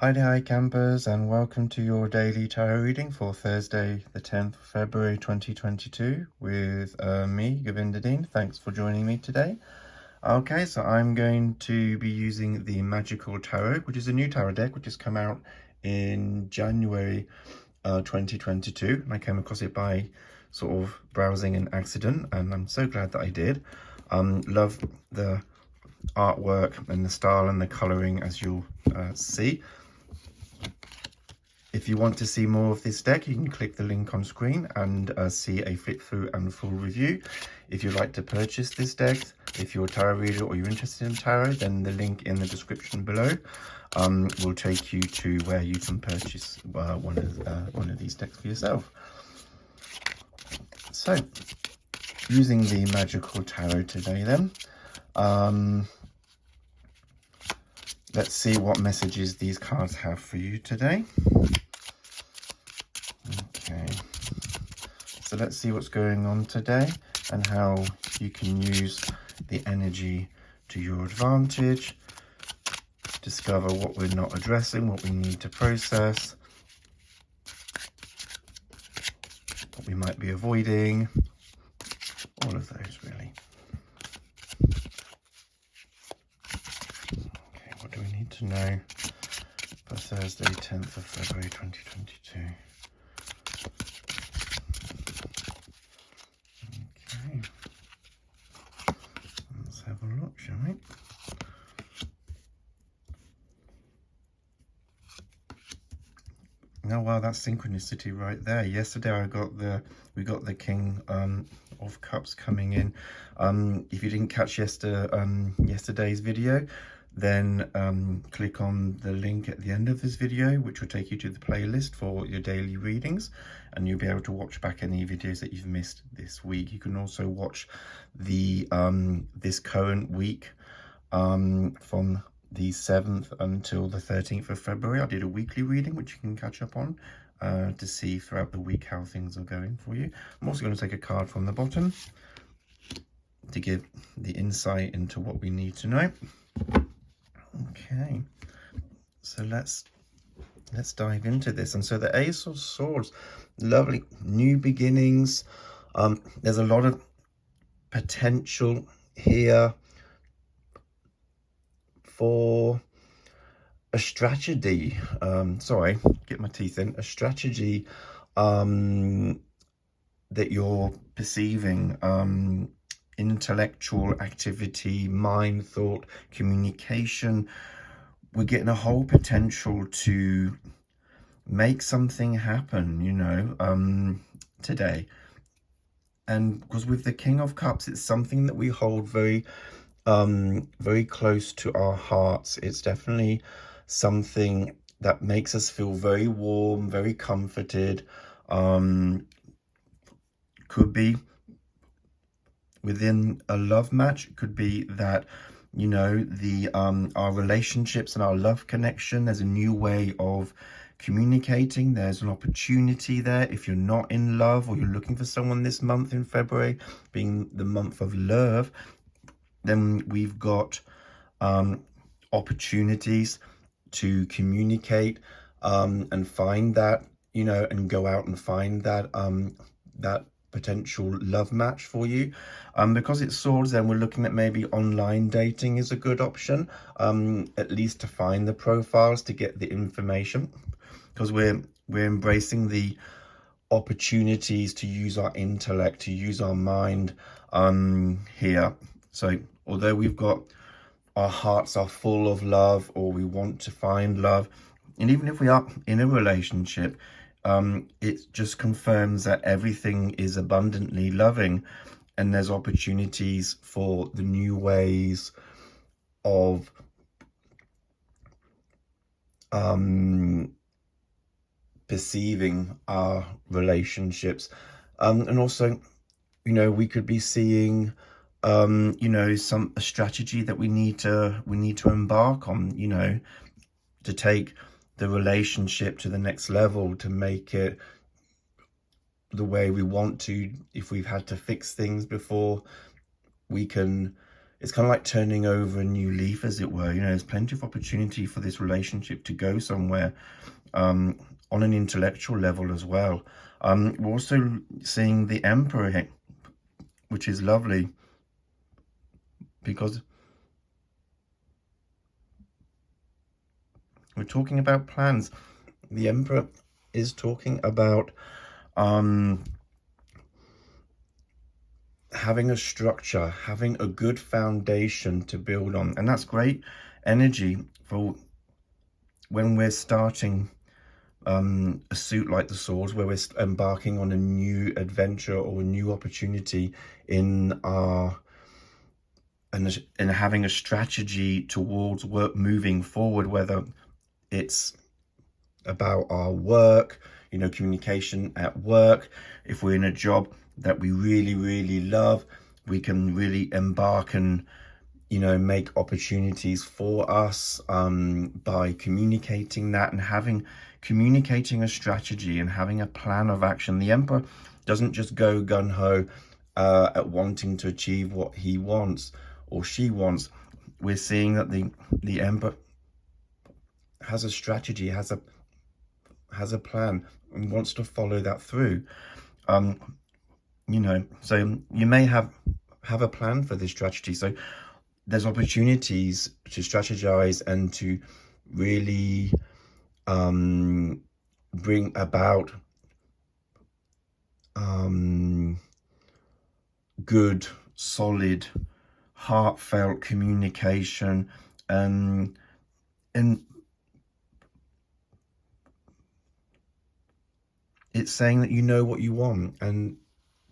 Hi there, hi campers, and welcome to your daily tarot reading for Thursday, the 10th of February 2022 with me, Govinda Dean. Thanks for joining me today. Okay, so I'm going to be using the Magical Tarot, which is a new tarot deck which has come out in January 2022. And I came across it by sort of browsing an accident, and I'm so glad that I did. Love the artwork and the style and the colouring, as you'll see. If you want to see more of this deck, you can click the link on screen and see a flip through and full review. If you'd like to purchase this deck, if you're a tarot reader or you're interested in tarot, then the link in the description below will take you to where you can purchase one of these decks for yourself. So, using the Magical Tarot today then, let's see what messages these cards have for you today. Okay, so let's see what's going on today and how you can use the energy to your advantage, discover what we're not addressing, what we need to process, what we might be avoiding, all of those really. Okay, what do we need to know for Thursday, 10th of February 2022? Okay, let's have a look, shall we? Oh wow, that's synchronicity right there. Yesterday we got the King of Cups coming in. If you didn't catch yesterday's video, then click on the link at the end of this video, which will take you to the playlist for your daily readings, and you'll be able to watch back any videos that you've missed this week. You can also watch the this current week from the 7th until the 13th of February. I did a weekly reading, which you can catch up on to see throughout the week how things are going for you. I'm also going to take a card from the bottom to give the insight into what we need to know. Okay, so let's dive into this. And so the Ace of Swords, lovely new beginnings. There's a lot of potential here for a strategy, sorry, get my teeth in, a strategy that you're perceiving, intellectual activity, mind, thought, communication. We're getting a whole potential to make something happen, you know, today. And because with the King of Cups, it's something that we hold very close to our hearts. It's definitely something that makes us feel very warm, very comforted. Could be within a love match. Could be that, you know, the our relationships and our love connection, there's a new way of communicating. There's an opportunity there. If you're not in love or you're looking for someone this month in February, being the month of love, then we've got opportunities to communicate and find that, you know, and go out and find that that potential love match for you. Because it's swords, then we're looking at maybe online dating is a good option, at least to find the profiles, to get the information, because we're embracing the opportunities to use our intellect, to use our mind here. So although we've got our hearts are full of love, or we want to find love, and even if we are in a relationship, it just confirms that everything is abundantly loving, and there's opportunities for the new ways of perceiving our relationships. And also, you know, we could be seeing you know, a strategy that we need to embark on, you know, to take the relationship to the next level, to make it the way we want to. If we've had to fix things before, we can it's kind of like turning over a new leaf, as it were. You know, there's plenty of opportunity for this relationship to go somewhere, on an intellectual level as well. We're also seeing the Emperor here, which is lovely, because we're talking about plans. The Emperor is talking about having a structure, having a good foundation to build on. And that's great energy for when we're starting a suit like the Swords, where we're embarking on a new adventure or a new opportunity in our and having a strategy towards work moving forward, whether it's about our work, you know, communication at work. If we're in a job that we really love, we can really embark and, you know, make opportunities for us by communicating that and communicating a strategy and having a plan of action. The Emperor doesn't just go gun-ho at wanting to achieve what he wants or she wants. We're seeing that the Emperor has a strategy, has a plan, and wants to follow that through. You know, so you may have a plan for this strategy. So there's opportunities to strategize and to really bring about good, solid, heartfelt communication, and it's saying that you know what you want and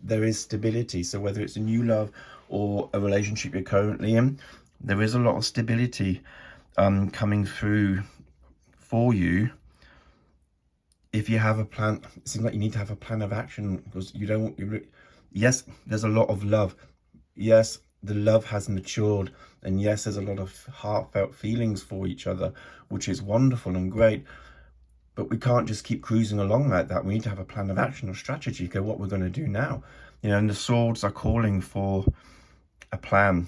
there is stability. So whether it's a new love or a relationship you're currently in, there is a lot of stability coming through for you. If you have a plan, it seems like you need to have a plan of action, because you don't, yes, there's a lot of love. Yes, the love has matured, and yes, there's a lot of heartfelt feelings for each other, which is wonderful and great. But we can't just keep cruising along like that. We need to have a plan of action or strategy. Okay, what we're going to do now, you know. And the Swords are calling for a plan.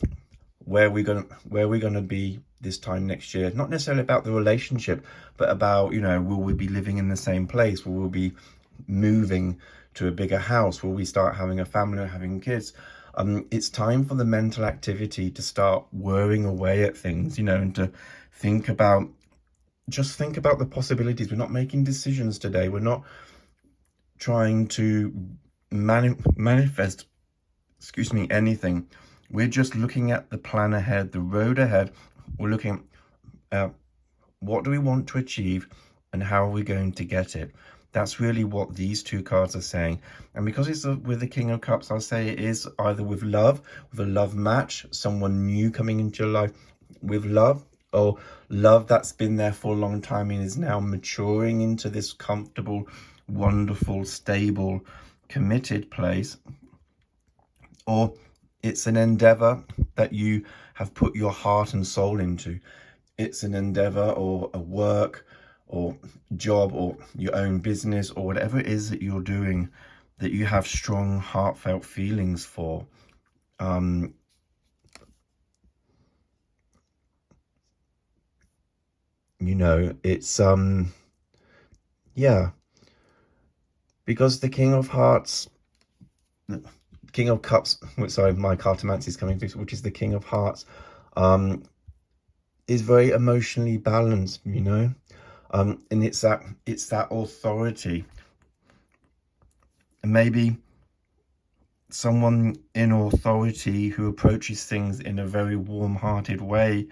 Where we're going to be this time next year. Not necessarily about the relationship, but about, you know, will we be living in the same place? Will we be moving to a bigger house? Will we start having a family or having kids? It's time for the mental activity to start whirring away at things, you know, and to just think about the possibilities. We're not making decisions today. We're not trying to manifest, anything. We're just looking at the plan ahead, the road ahead. We're looking at what do we want to achieve and how are we going to get it. That's really what these two cards are saying. And because it's with the King of Cups, I'll say it is either with love, with a love match, someone new coming into your life with love, or love that's been there for a long time and is now maturing into this comfortable, wonderful, stable, committed place. Or it's an endeavor that you have put your heart and soul into. It's an endeavor or a work or job or your own business or whatever it is that you're doing that you have strong, heartfelt feelings for. You know, it's, yeah, because the King of Hearts, King of Cups, sorry, my cartomancy is coming through, which is the King of Hearts, is very emotionally balanced, you know, and it's that authority. And maybe someone in authority who approaches things in a very warm-hearted way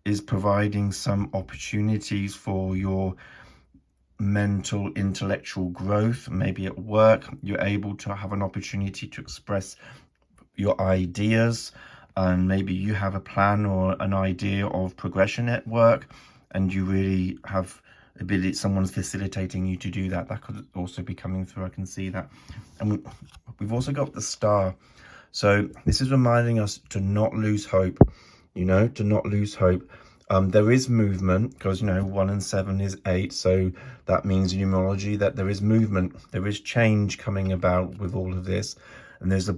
is providing some opportunities for your mental, intellectual growth. Maybe at work, you're able to have an opportunity to express your ideas, and maybe you have a plan or an idea of progression at work, and you really have ability, someone's facilitating you to do that. That could also be coming through. I can see that. And we've also got the Star. So this is reminding us to not lose hope, you know, to not lose hope. There is movement, because, you know, 1 and 7 is 8. So that means in numerology that there is movement. There is change coming about with all of this. and there's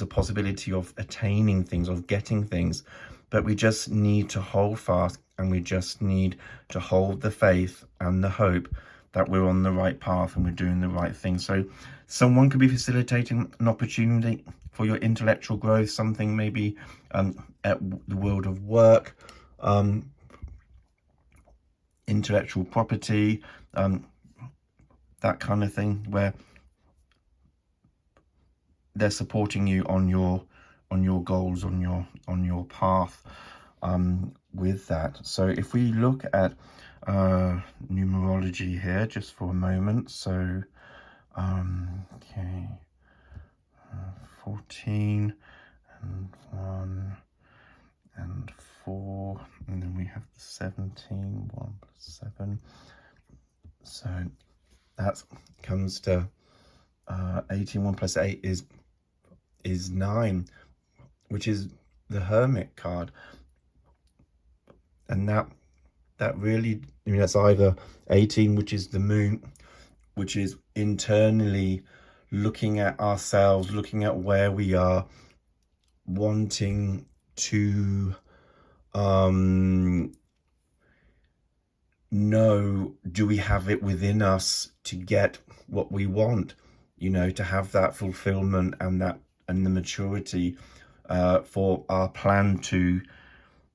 a possibility of attaining things, of getting things, but we just need to hold fast, and we just need to hold the faith and the hope that we're on the right path and we're doing the right thing. So someone could be facilitating an opportunity for your intellectual growth, something maybe at the world of work, intellectual property, that kind of thing, where they're supporting you on your goals, on your path, with that. So if we look at numerology here just for a moment, so okay, 14 and 1 and 4, and then we have the 17, 1 plus 7, so that comes to 18. 1 plus 8 is 9, which is the Hermit card. And that really, I mean, that's either 18, which is the moon, which is internally looking at ourselves, looking at where we are, wanting to know, do we have it within us to get what we want, you know, to have that fulfillment and the maturity for our plan to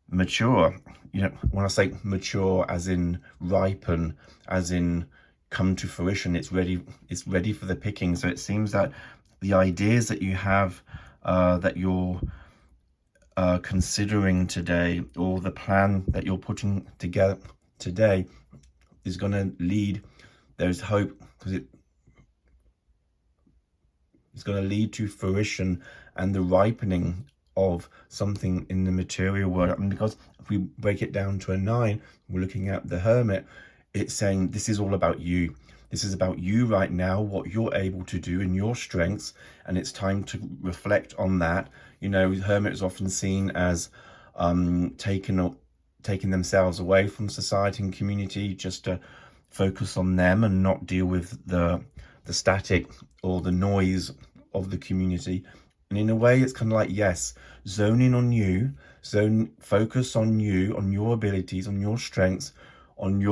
mature. You know, when I say mature, as in ripen, as in come to fruition, it's ready for the picking. So it seems that the ideas that you have, that you're considering today, or the plan that you're putting together today, is going to lead, there's hope, because it's going to lead to fruition and the ripening of something in the material world. And because if we break it down to a 9, we're looking at the Hermit, it's saying this is all about you. This is about you right now, what you're able to do and your strengths, and it's time to reflect on that. You know, the Hermit is often seen as taking themselves away from society and community, just to focus on them and not deal with the static or the noise of the community. And in a way, it's kind of like, yes, zone in on you, focus on you, on your abilities, on your strengths, on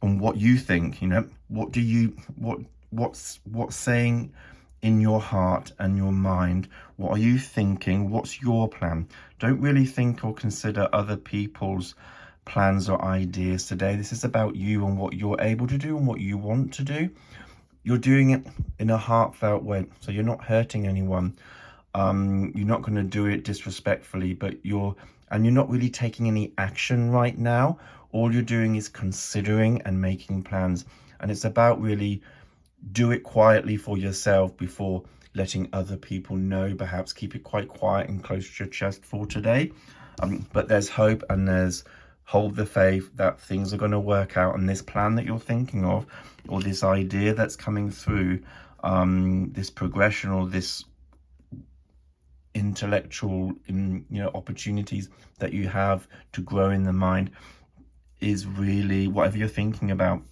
what you think, you know, what's saying in your heart and your mind. What are you thinking? What's your plan? Don't really think or consider other people's plans or ideas today. This is about you and what you're able to do and what you want to do. You're doing it in a heartfelt way, so you're not hurting anyone. You're not going to do it disrespectfully, but you're not really taking any action right now. All you're doing is considering and making plans, and it's about really do it quietly for yourself before letting other people know. Perhaps keep it quite quiet and close to your chest for today, but there's hope, and there's hold the faith that things are going to work out, and this plan that you're thinking of, or this idea that's coming through, this progression or this intellectual opportunities that you have to grow in the mind, is really whatever you're thinking about.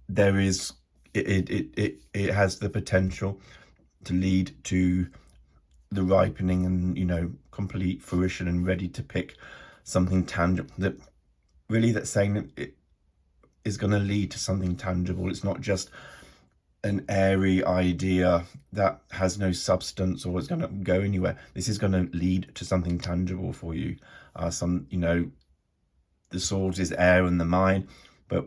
There is it has the potential to lead to the ripening and complete fruition, and ready to pick something tangible, that's saying it is going to lead to something tangible. It's not just an airy idea that has no substance or is going to go anywhere. This is going to lead to something tangible for you. The swords is air and the mind, but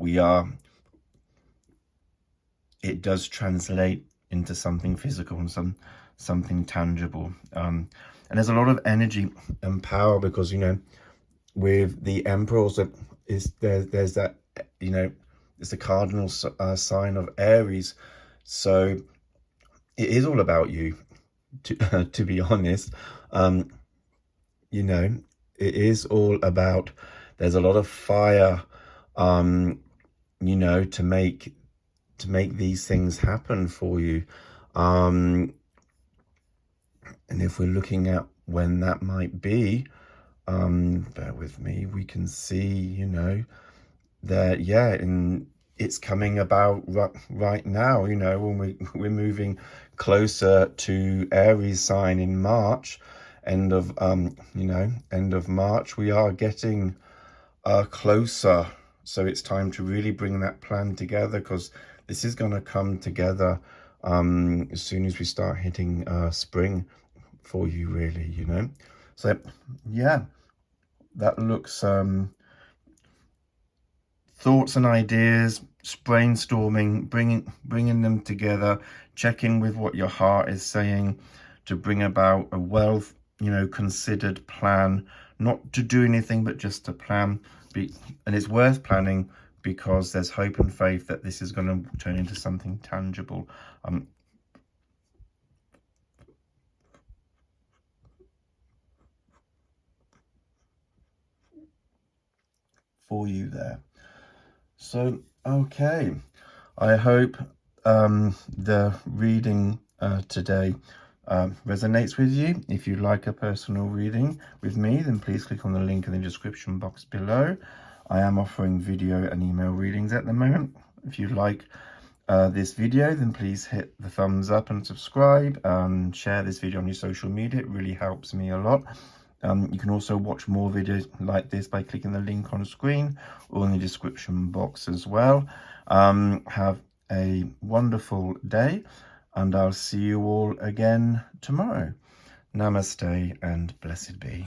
it does translate into something physical and something tangible. And there's a lot of energy and power, because with the Emperor also there's that it's the cardinal sign of Aries, so it is all about you, to be honest. It is all about, there's a lot of fire to make these things happen for you, and if we're looking at when that might be, bear with me, we can see that it's coming about right now, you know, when we're moving closer to Aries sign in March, end of end of March, we are getting closer. So it's time to really bring that plan together, because this is going to come together as soon as we start hitting spring for you, really, you know. So yeah, that looks thoughts and ideas, brainstorming, bringing them together, checking with what your heart is saying to bring about a well, considered plan, not to do anything, but just to plan. And it's worth planning, because there's hope and faith that this is going to turn into something tangible. For you there. So, okay, I hope the reading today resonates with you. If you'd like a personal reading with me, then please click on the link in the description box below. I am offering video and email readings at the moment. If you like this video, then please hit the thumbs up and subscribe, and share this video on your social media. It really helps me a lot. You can also watch more videos like this by clicking the link on screen or in the description box as well. Have a wonderful day, and I'll see you all again tomorrow. Namaste and blessed be.